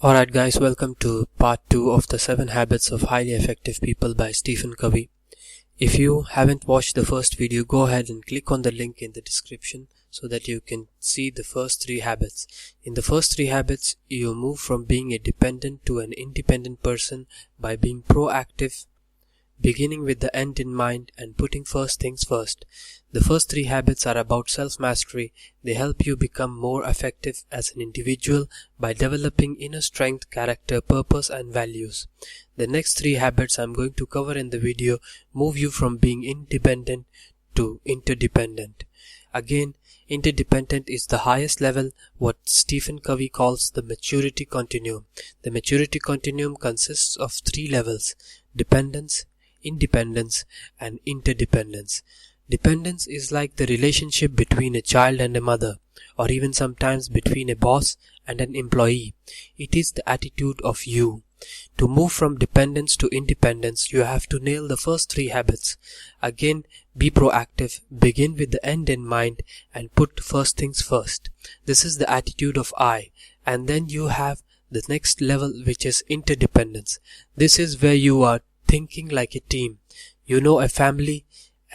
Alright guys, welcome to part 2 of the 7 Habits of Highly Effective People by Stephen Covey. If you haven't watched the first video, go ahead and click on the link in the description so that you can see the first 3 habits. In the first 3 habits, you move from being a dependent to an independent person by being proactive, beginning with the end in mind and putting first things first. The first 3 habits are about self-mastery. They help you become more effective as an individual by developing inner strength, character, purpose and values. The next 3 habits I'm going to cover in the video move you from being independent to interdependent. Again, interdependent is the highest level, what Stephen Covey calls the maturity continuum. The maturity continuum consists of 3 levels: dependence, independence and interdependence. Dependence is like the relationship between a child and a mother, or even sometimes between a boss and an employee. It is the attitude of you. To move from dependence to independence, you have to nail the first 3 habits. Again, be proactive, begin with the end in mind and put first things first. This is the attitude of I. And then you have the next level, which is interdependence. This is where you are thinking like a team. You know, a family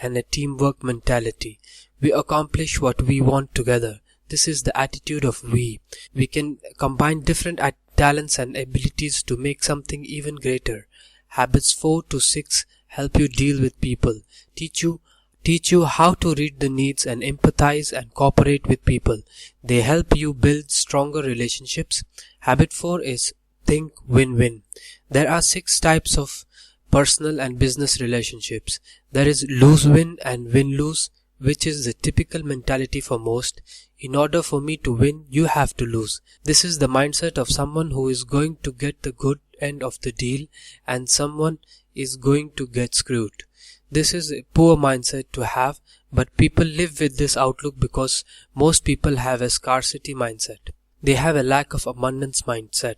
and a teamwork mentality. We accomplish what we want together. This is the attitude of we. We can combine different talents and abilities to make something even greater. Habits 4 to 6 help you deal with people, teach you how to read the needs and empathize and cooperate with people. They help you build stronger relationships. Habit 4 is think win-win. There are 6 types of personal and business relationships. There is lose-win and win-lose, which is the typical mentality for most. In order for me to win, you have to lose. This is the mindset of someone who is going to get the good end of the deal and someone is going to get screwed. This is a poor mindset to have, but people live with this outlook because most people have a scarcity mindset. They have a lack of abundance mindset.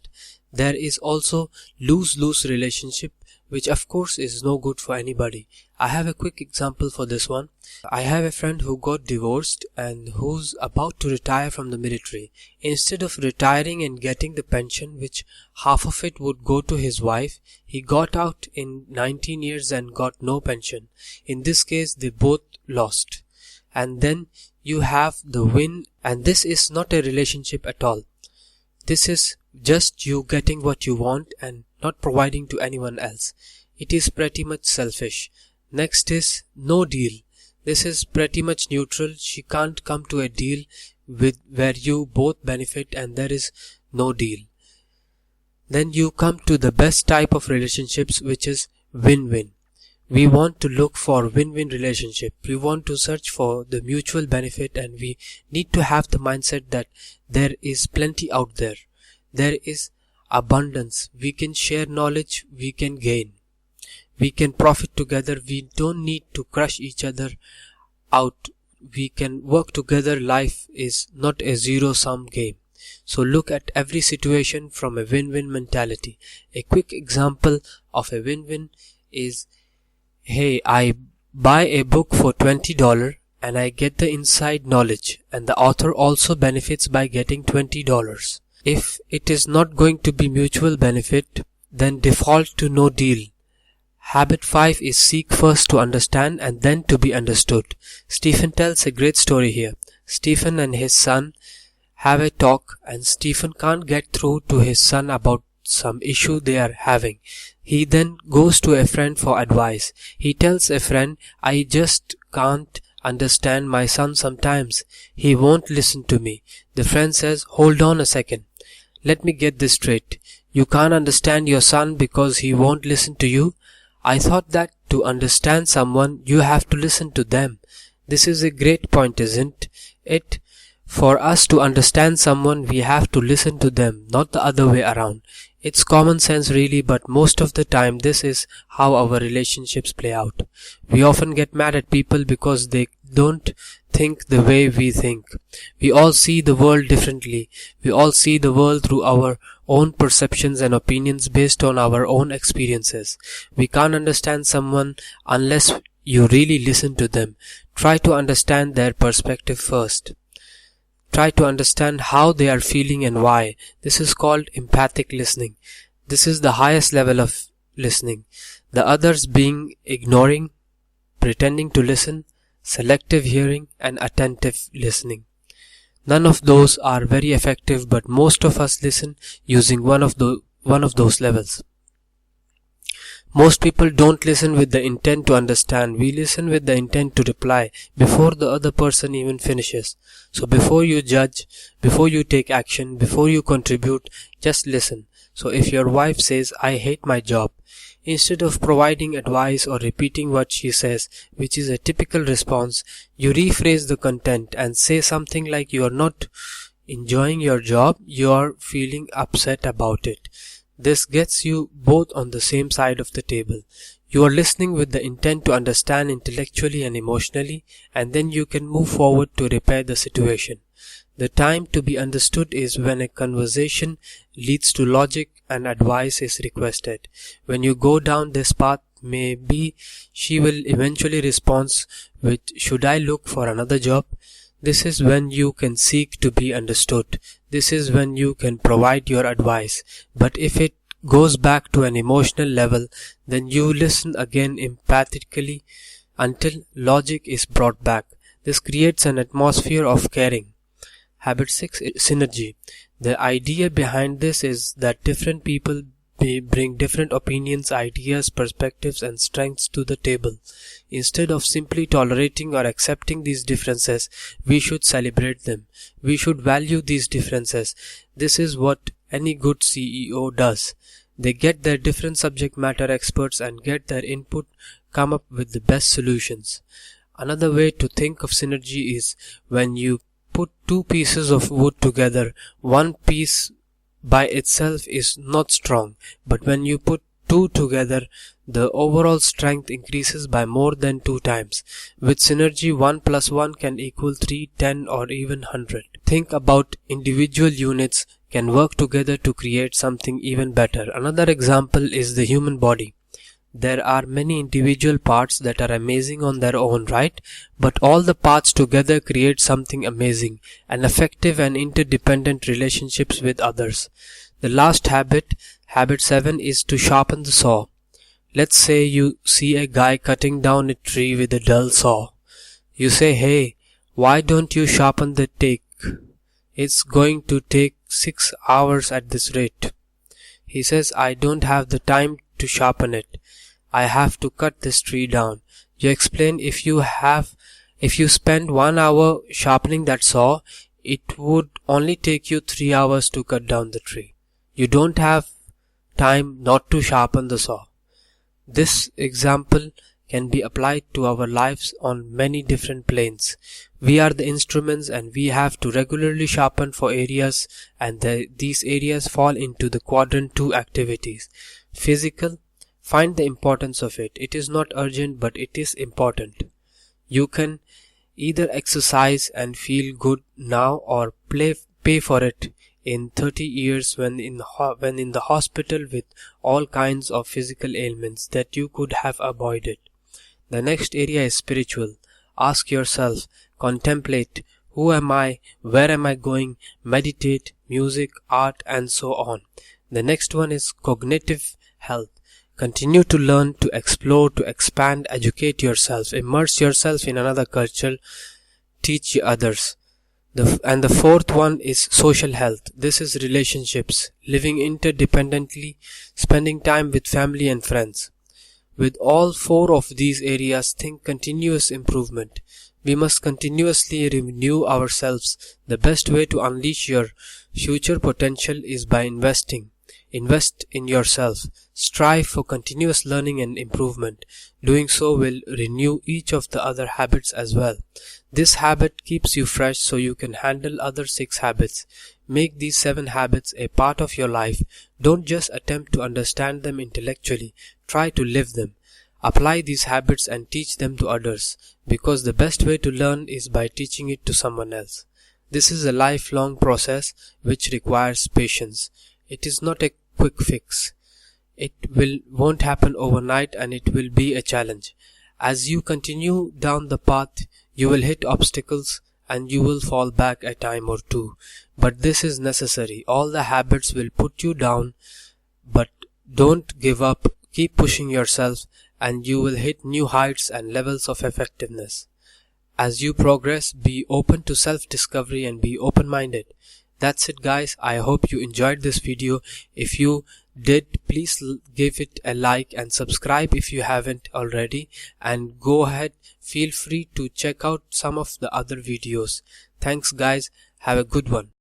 There is also lose-lose relationship, which of course is no good for anybody. I have a quick example for this one. I have a friend who got divorced and who's about to retire from the military. Instead of retiring and getting the pension, which half of it would go to his wife, he got out in 19 years and got no pension. In this case, they both lost. And then you have the win, and this is not a relationship at all. This is just you getting what you want and not providing to anyone else. It is pretty much selfish. Next is no deal. This is pretty much neutral. She can't come to a deal where you both benefit and there is no deal. Then you come to the best type of relationships, which is win-win. We want to look for win-win relationship. We want to search for the mutual benefit and we need to have the mindset that there is plenty out there. There is abundance. We can share knowledge, we can gain. We can profit together. We don't need to crush each other out. We can work together. Life is not a zero-sum game. So look at every situation from a win-win mentality. A quick example of a win-win is, hey, I buy a book for $20 and I get the inside knowledge and the author also benefits by getting $20. If it is not going to be mutual benefit, then default to no deal. Habit 5 is seek first to understand and then to be understood. Stephen tells a great story here. Stephen and his son have a talk and Stephen can't get through to his son about some issue they are having. He then goes to a friend for advice. He tells a friend, I just can't understand my son sometimes. He won't listen to me. The friend says, hold on a second. Let me get this straight. You can't understand your son because he won't listen to you? I thought that to understand someone, you have to listen to them. This is a great point, isn't it? For us to understand someone, we have to listen to them, not the other way around. It's common sense really, but most of the time this is how our relationships play out. We often get mad at people because they don't think the way we think. We all see the world differently. We all see the world through our own perceptions and opinions based on our own experiences. We can't understand someone unless you really listen to them. Try to understand their perspective first. Try to understand how they are feeling and why. This is called empathic listening. This is the highest level of listening. The others being ignoring, pretending to listen, selective hearing, and attentive listening. None of those are very effective, but most of us listen using one of those levels. Most people don't listen with the intent to understand. We listen with the intent to reply before the other person even finishes. So before you judge, before you take action, before you contribute, just listen. So if your wife says, "I hate my job," instead of providing advice or repeating what she says, which is a typical response, you rephrase the content and say something like, "You are not enjoying your job, you are feeling upset about it." This gets you both on the same side of the table. You are listening with the intent to understand intellectually and emotionally, and then you can move forward to repair the situation. The time to be understood is when a conversation leads to logic and advice is requested. When you go down this path, maybe she will eventually respond with, "Should I look for another job?" This is when you can seek to be understood. This is when you can provide your advice. But if it goes back to an emotional level, then you listen again empathically until logic is brought back. This creates an atmosphere of caring. Habit 6 is synergy. The idea behind this is that different people bring different opinions, ideas, perspectives, and strengths to the table. Instead of simply tolerating or accepting these differences, we should celebrate them. We should value these differences. This is what any good CEO does. They get their different subject matter experts and get their input, come up with the best solutions. Another way to think of synergy is when you put two pieces of wood together. One piece by itself is not strong, but when you put two together, the overall strength increases by more than 2 times. With synergy, 1 plus 1 can equal 3, 10, or even 100. Think about individual units can work together to create something even better. Another example is the human body. There are many individual parts that are amazing on their own, right? But all the parts together create something amazing, an effective and interdependent relationships with others. The last habit, habit 7, is to sharpen the saw. Let's say you see a guy cutting down a tree with a dull saw. You say, "Hey, why don't you sharpen the take? It's going to take 6 hours at this rate." He says, "I don't have the time to sharpen it. I have to cut this tree down." You explain, if you spend 1 hour sharpening that saw, it would only take you 3 hours to cut down the tree. You don't have time not to sharpen the saw. This example can be applied to our lives on many different planes. We are the instruments and we have to regularly sharpen for areas, and these areas fall into the quadrant 2 activities. Physical, find the importance of it. It is not urgent, but it is important. You can either exercise and feel good now or pay for it in 30 years when in the hospital with all kinds of physical ailments that you could have avoided. The next area is spiritual. Ask yourself, contemplate, who am I, where am I going, meditate, music, art, and so on. The next one is cognitive health. Continue to learn, to explore, to expand, educate yourself, immerse yourself in another culture, teach others. And the fourth one is social health. This is relationships, living interdependently, spending time with family and friends. With all 4 of these areas, think continuous improvement. We must continuously renew ourselves. The best way to unleash your future potential is by investing. Invest in yourself. Strive for continuous learning and improvement. Doing so will renew each of the other habits as well. This habit keeps you fresh so you can handle other 6 habits. Make these 7 habits a part of your life. Don't just attempt to understand them intellectually. Try to live them. Apply these habits and teach them to others, because the best way to learn is by teaching it to someone else. This is a lifelong process which requires patience. It is not a quick fix. It won't happen overnight, and it will be a challenge. As you continue down the path, you will hit obstacles and you will fall back a time or two. But this is necessary. All the habits will put you down, but don't give up. Keep pushing yourself and you will hit new heights and levels of effectiveness. As you progress, be open to self-discovery and be open-minded. That's it, guys. I hope you enjoyed this video. If you did, please give it a like and subscribe if you haven't already, and go ahead, feel free to check out some of the other videos. Thanks, guys. Have a good one.